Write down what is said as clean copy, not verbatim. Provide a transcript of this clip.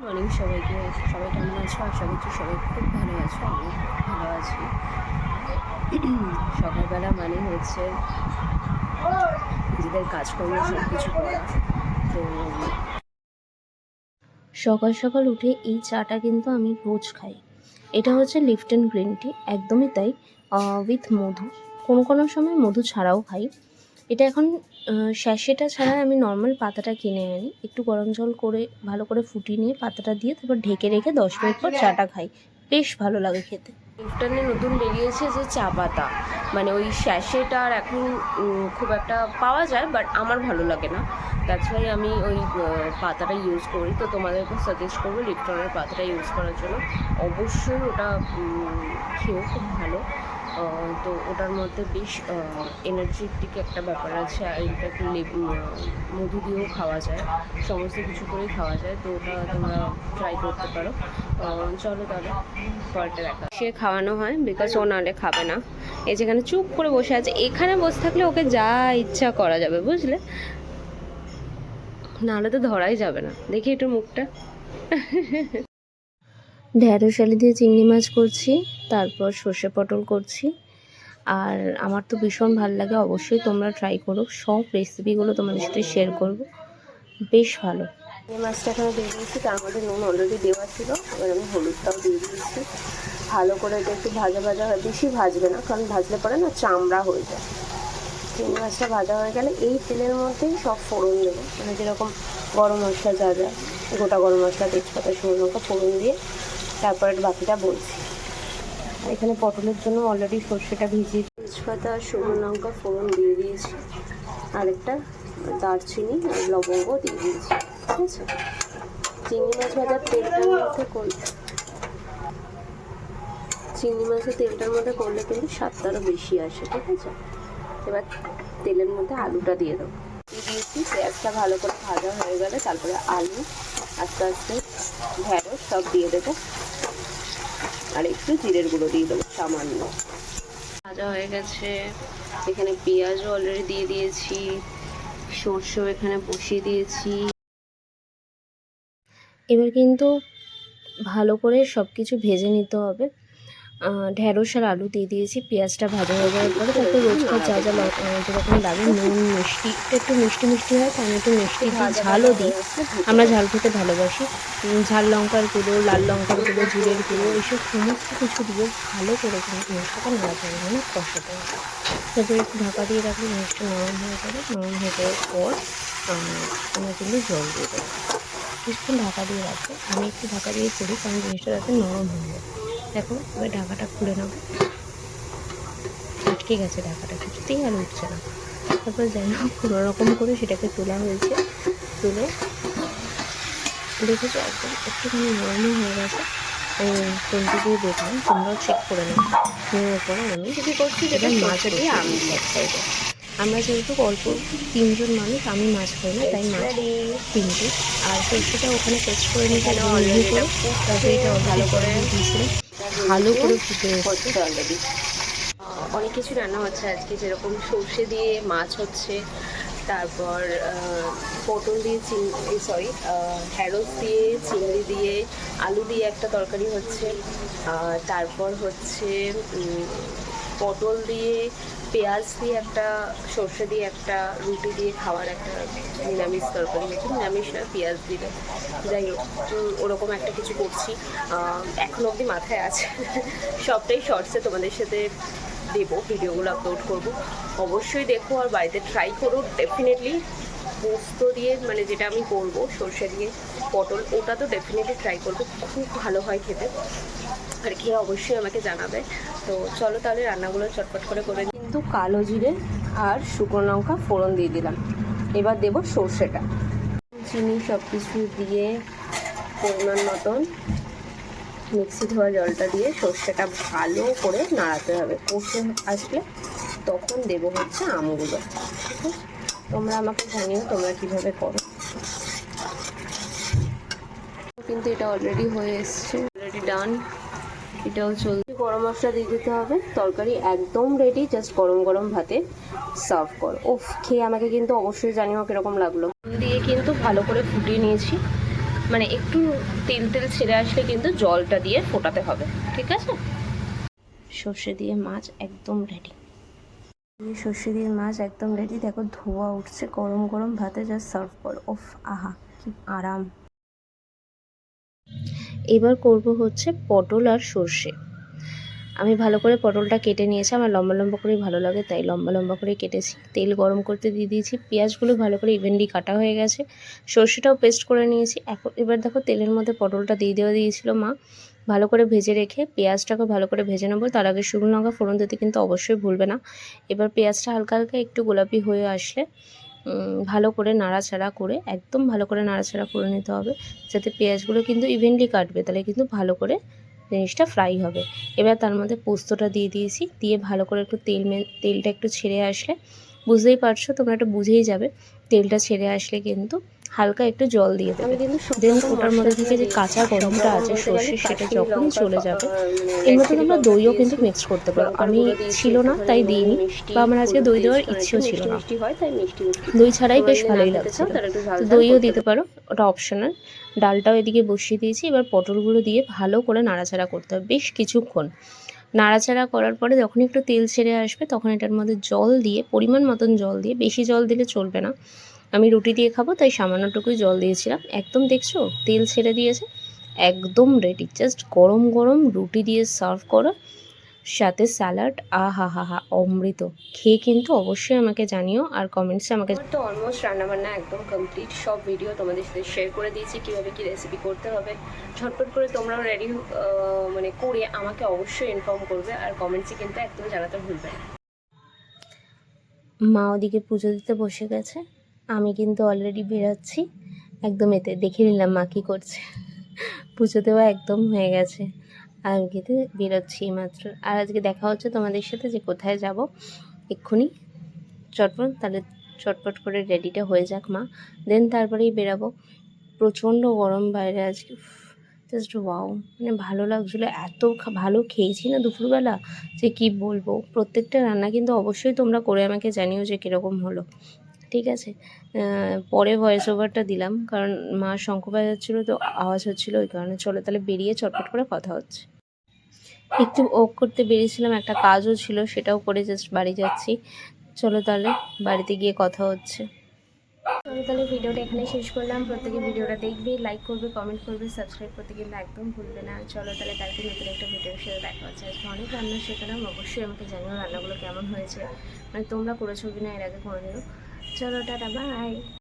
Morning সবাইকে। সবাই কেমন আছো? আশা করছি সবাই খুব ভালো আছো, আমি খুব ভালো আছি। সকালবেলা মানে হচ্ছে নিজেদের কাজকর্ম সব কিছু করা। তো সকাল সকাল উঠে এই চাটা কিন্তু আমি রোজ খাই। এটা হচ্ছে লিপটন গ্রিন টি, একদমই তাই, উইথ মধু। কোনো কোনো সময় মধু ছাড়াও খাই। এটা এখন স্যাশেটা ছাড়া আমি নর্মাল পাতাটা কিনে আনি, একটু গরম জল করে ভালো করে ফুটিয়ে নিয়ে পাতাটা দিয়ে তারপর ঢেকে রেখে 10 মিনিট পর চাটা খাই। বেশ ভালো লাগে খেতে। লিপটনে নতুন বেরিয়েছে যে চা পাতা, মানে ওই স্যাশেটা আর এখন খুব একটা পাওয়া যায়, বাট আমার ভালো লাগে না। দ্যাটস ওয়াই আমি ওই পাতাটা ইউজ করি। তো তোমাদেরকে সাজেস্ট করবো লিপটনের পাতাটা ইউজ করার জন্য। অবশ্যই ওটা খেয়েও খুব ভালো। তো ওটার মধ্যে বেশ এনার্জেটিক একটা ব্যাপার আছে, আর ইনফ্যাক্ট মধু দিয়েও খাওয়া যায়, সমস্ত কিছু করেই খাওয়া যায়। তো ওটা তোমরা ট্রাই করতে পারো। চলো তাহলে পরেরটা দেখা। সে খাওয়ানো হয় বিকজ ও নাহলে খাবে না। এই যেখানে চুপ করে বসে আছে, এখানে বসে থাকলে ওকে যা ইচ্ছা করা যাবে, বুঝলে? নাহলে তো ধরাই যাবে না। দেখি একটু মুখটা। ঢ্যাঁড়স আলু দিয়ে চিংড়ি মাছ করছি, তারপর সর্ষে পটল করছি। আর আমার তো ভীষণ ভালো লাগে, অবশ্যই তোমরা ট্রাই করো। সব রেসিপিগুলো তোমাদের সাথে শেয়ার করব, বেশ ভালো। এই মাছটা এখানে দিয়ে দিয়েছি, তার মধ্যে নুন অলরেডি দেওয়া ছিল। এবার আমি হলুদটাও দিয়ে দিয়েছি। ভালো করে এটা একটু ভাজা ভাজা হয়, বেশি ভাজবে না, কারণ ভাজলে পরে না চামড়া হয়ে যায়। চিংড়ি মাছটা ভাজা হয়ে গেলে এই তেলের মধ্যেই সব ফোড়ন দেবো, মানে যেরকম গরম মশলা যা যা, গোটা গরম মশলা, তেজপাতা, শুকনো লঙ্কা ফোড়ন দিয়ে তারপরে বাকিটা বলছি। এখানে পটলের জন্য অলরেডি সর্ষেটা ভিজিয়ে তেজপাতা আর শুকনো লঙ্কা ফোড়ন দিয়ে দিয়েছি, আরেকটা দারচিনি আর লবঙ্গ দিয়ে দিয়েছি। ঠিক আছে, চিংড়ি মাছ ভাজার তেলটার মধ্যে চিংড়ি মাছের তেলটার মধ্যে করলে কিন্তু স্বাদটা আরও বেশি আসে। ঠিক আছে, এবার তেলের মধ্যে আলুটা দিয়ে দেবো। দিয়েছি, পেঁয়াজটা ভালো করে ভাজা হয়ে গেলে তারপরে আলু, আস্তে আস্তে ঢ্যাঁড়স সব দিয়ে দেবো, আর একটু জিরের গুঁড়ো দিয়ে দেবো সামান্য। ভাজা হয়ে গেছে, এখানে পেঁয়াজও অলরেডি দিয়ে দিয়েছি, সর্ষেও এখানে বসিয়ে দিয়েছি। এবার কিন্তু ভালো করে সব কিছু ভেজে নিতে হবে। ঢ্যাঁড়স আর আলু দিয়ে দিয়েছি, পেঁয়াজটা ভাজা হয়ে যাওয়ার পরে তারপর রোজকার যা যা যেরকম লাগে, নুন, মিষ্টি, একটু মিষ্টি মিষ্টি হয় তো আমি একটু মিষ্টি দিই, ঝালও দিই। আমরা ঝাল খেতে ভালোবাসি। ঝাল লঙ্কার গুঁড়ো, লাল লঙ্কার গুঁড়ো, জিরের গুঁড়ো, এইসব সমস্ত কিছু দিয়ে ভালো করে কিন্তু জিনিসটাকে নাড়াচাড়া মানে কষাতে হবে। তারপরে একটু ঢাকা দিয়ে রাখলে জিনিসটা নরম হয়ে যাবে। নরম হয়ে যাওয়ার পর আমরা কিন্তু জল দিয়ে দেবো। কিছুক্ষণ ঢাকা দিয়ে রাখবো, আমি একটু ঢাকা দিয়ে করি কারণ জিনিসটা যাতে নরম হয়ে যায়। দেখো এবার ঢাকাটা খুলে নেবো, আটকে গেছে ঢাকাটা, কিছুতেই আর উঠছে না। তারপর যাই হোক কোনোরকম করে সেটাকে তোলা হয়েছে, তুলে দেখেছো একদম একটুখানি নরমই হয়ে গেছে। খুন্তি দিয়ে দেখলাম, তোমরাও চেক করে নেবো। নেওয়ার পরে আমি কী করছি, যেটা মাছ দিয়ে আমি এক সাইডে। আমরা যেহেতু অল্প 3জন মানুষ, আমি মাছ খাই না, তাই মাছ 3টে। আর সর্ষেটা ওখানে পেস্ট করে নিতে অলরেডি করে, তারপরে এটা ভালো করে দিয়েছিলাম, ভালো করে ফুটে এসেছে অলরেডি। অনেক কিছু রান্না হচ্ছে আজকে, যেরকম সর্ষে দিয়ে মাছ হচ্ছে, তারপর পটল দিয়ে ঢ্যাঁড়স দিয়ে, চিংড়ি দিয়ে, আলু দিয়ে একটা তরকারি হচ্ছে, তারপর হচ্ছে পটল দিয়ে, পেঁয়াজ দিয়ে একটা, সর্ষে দিয়ে একটা, রুটি দিয়ে খাওয়ার একটা নিরামিষ তরকারি হচ্ছে। নিরামিষ না, পেঁয়াজ দিলে, যাই হোক ওরকম একটা কিছু করছি। এখনো অবধি মাথায় আছে। সবটাই শর্টসে তোমাদের সাথে দেবো, ভিডিওগুলো আপলোড করব, অবশ্যই দেখো আর বাড়িতে ট্রাই করো ডেফিনেটলি। পোস্ত দিয়ে, মানে যেটা আমি করবো সর্ষে দিয়ে পটল, ওটা তো ডেফিনেটলি ট্রাই করবো, খুব ভালো হয় খেতে। আর খেয়ে অবশ্যই আমাকে জানাবে। তো চলো তাহলে রান্নাগুলো চটপট করে কিন্তু কালো জিরে আর শুকনো লঙ্কা ফোড়ন দিয়ে দিলাম। এবার দেবো সর্ষেটা, চিনি সব কিছু দিয়ে পরিমাণ মতন মিক্সি ধোয়া জলটা দিয়ে সর্ষেটা ভালো করে নাড়াতে হবে। কষে আসলে তখন দেবো হচ্ছে আমগুলো। ঠিক আছে, তোমরা আমাকে জানিও তোমরা কীভাবে করো। কিন্তু এটা অলরেডি হয়ে এসছে, অলরেডি ডান। এটাও চলছে। গরম মশলা দিয়ে দিতে হবে, তরকারি একদম রেডি, জাস্ট গরম গরম ভাতে সার্ভ করো। ওফ, খেয়ে আমাকে কিন্তু অবশ্যই জানিও কীরকম লাগলো। দিয়ে কিন্তু ভালো করে ফুটিয়ে নিয়েছি, মানে একটু তেল তেল ছেড়ে আসলে কিন্তু জলটা দিয়ে ফোটাতে হবে, ঠিক আছে? সর্ষে দিয়ে মাছ একদম রেডি। সর্ষে দিয়ে মাছ একদম রেডি। দেখো ধোয়া উঠছে, গরম গরম ভাতে জাস্ট সার্ভ করো। ওফ, আহা কি আরাম। এবার করব হচ্ছে পটল আর সর্ষে। আমি ভালো করে পটলটা কেটে নিয়েছি, আমার লম্বা লম্বা করেই ভালো লাগে তাই লম্বা লম্বা করে কেটেছি। তেল গরম করতে দিয়ে দিয়েছি, পেঁয়াজগুলো ভালো করে ইভেনলি কাটা হয়ে গেছে, সর্ষেটাও পেস্ট করে নিয়েছি। এবার দেখো তেলের মধ্যে পটলটা দিয়ে দিয়েছিল মা, ভালো করে ভেজে রেখে পেঁয়াজটাকে ভালো করে ভেজে নেবো। তার আগে শুকনো লঙ্কা ফোড়ন দিতে কিন্তু অবশ্যই ভুলবে না। এবার পেঁয়াজটা হালকা হালকা একটু গোলাপি হয়ে আসলে ভালো করে নাড়াচাড়া করে, একদম ভালো করে নাড়াচাড়া করে নিতে হবে, যাতে পেঁয়াজগুলো কিন্তু ইভেনলি কাটবে, তাহলে কিন্তু ভালো করে জিনিসটা ফ্রাই হবে। এবার তার মধ্যে পোস্তটা দিয়ে দিয়েছি, দিয়ে ভালো করে একটু তেলটা একটু ছেড়ে আসলে, বুঝতেই পারছো তোমরা, একটু বুঝেই যাবে, তেলটা ছেড়ে আসলে কিন্তু হালকা একটু জল দিয়ে দেবে। দেন ওটার মধ্যে থেকে যে কাঁচা গন্ধটা আছে সর্ষের, সেটা যখনই চলে যাবে, এর মধ্যে তোমরা দইও কিন্তু মিক্স করতে পারো। আমি ছিল না তাই দিইনি, বা আমার আজকে দই দেওয়ার ইচ্ছেও ছিল না, দই ছাড়াই বেশ ভালোই লাগছিল, তো দইও দিতে পারো, ওটা অপশনাল। ডালটাও এদিকে বসিয়ে দিয়েছি। এবার পটলগুলো দিয়ে ভালো করে নাড়াচাড়া করতে হবে বেশ কিছুক্ষণ। নাড়াচাড়া করার পরে যখন একটু তেল ছেড়ে আসবে, তখন এটার মধ্যে জল দিয়ে, পরিমাণ মতন জল দিয়ে, বেশি জল দিলে চলবে না, আমি রুটি দিয়ে খাবো তাই সামান্যটুকুই জল দিয়েছিলাম। একদম দেখছো তেল ছেড়ে দিয়েছে, একদম রেডি। জাস্ট গরম গরম রুটি দিয়ে সার্ভ করো, সাথে স্যালাড, আহা হা হা অমৃত। খেয়ে কিন্তু অবশ্যই আমাকে জানিও আর কমেন্টসে আমাকে। তো অলমোস্ট রান্নাবান্না একদম কমপ্লিট, সব ভিডিও তোমাদের সাথে শেয়ার করে দিয়েছি কীভাবে কী রেসিপি করতে হবে। ঝটপট করে তোমরাও রেডি মানে করে আমাকে অবশ্যই ইনফর্ম করবে, আর কমেন্টসে কিন্তু একদম জানাতে ভুলবে না। মা ওদিকে পুজো দিতে বসে গেছে, আমি কিন্তু অলরেডি বেরোচ্ছি একদম। এতে দেখে নিলাম মা কী করছে, পুজো দেওয়া একদম হয়ে গেছে, আর আমি কিন্তু বেরোচ্ছি মাত্র। আর আজকে দেখা হচ্ছে তোমাদের সাথে যে কোথায় যাব এক্ষুনি, তাহলে চটপট করে রেডিটা হয়ে যাক মা, দেন তারপরেই বেরাবো। প্রচণ্ড গরম বাইরে আজকে, জাস্ট ওয়াও, মানে ভালো লাগছিলো, এত ভালো খেয়েছি না দুপুরবেলা যে কি বলবো। প্রত্যেকটা রান্না কিন্তু অবশ্যই তোমরা করে আমাকে জানিও যে কীরকম হলো, ঠিক আছে? পরে ভয়েস ওভারটা দিলাম কারণ মা শঙ্খ বাজাচ্ছিলো, তো আওয়াজ হচ্ছিলো ওই কারণে। চলো তাহলে বেরিয়ে চটপট করে কথা হচ্ছে। একটু ওক করতে বেরিয়েছিলাম, একটা কাজও ছিল, সেটাও করে জাস্ট বাড়ি যাচ্ছি। চলো তাহলে বাড়িতে গিয়ে কথা হচ্ছে। চলো তাহলে ভিডিওটা এখানে শেষ করলাম। প্রত্যেকে ভিডিওটা দেখবে, লাইক করবে, কমেন্ট করবে, সাবস্ক্রাইব করতে কিন্তু একদম ভুলবে না। চলো তাহলে কালকে নতুন একটা ভিডিওর সাথে দেখা হচ্ছে। আজকে অনেক রান্না শেখালাম, অবশ্যই আমাকে জানিও রান্নাগুলো কেমন হয়েছে, মানে তোমরা করেছো কিনা এর আগে কোনোদিনও। চলো টাটা, বাই।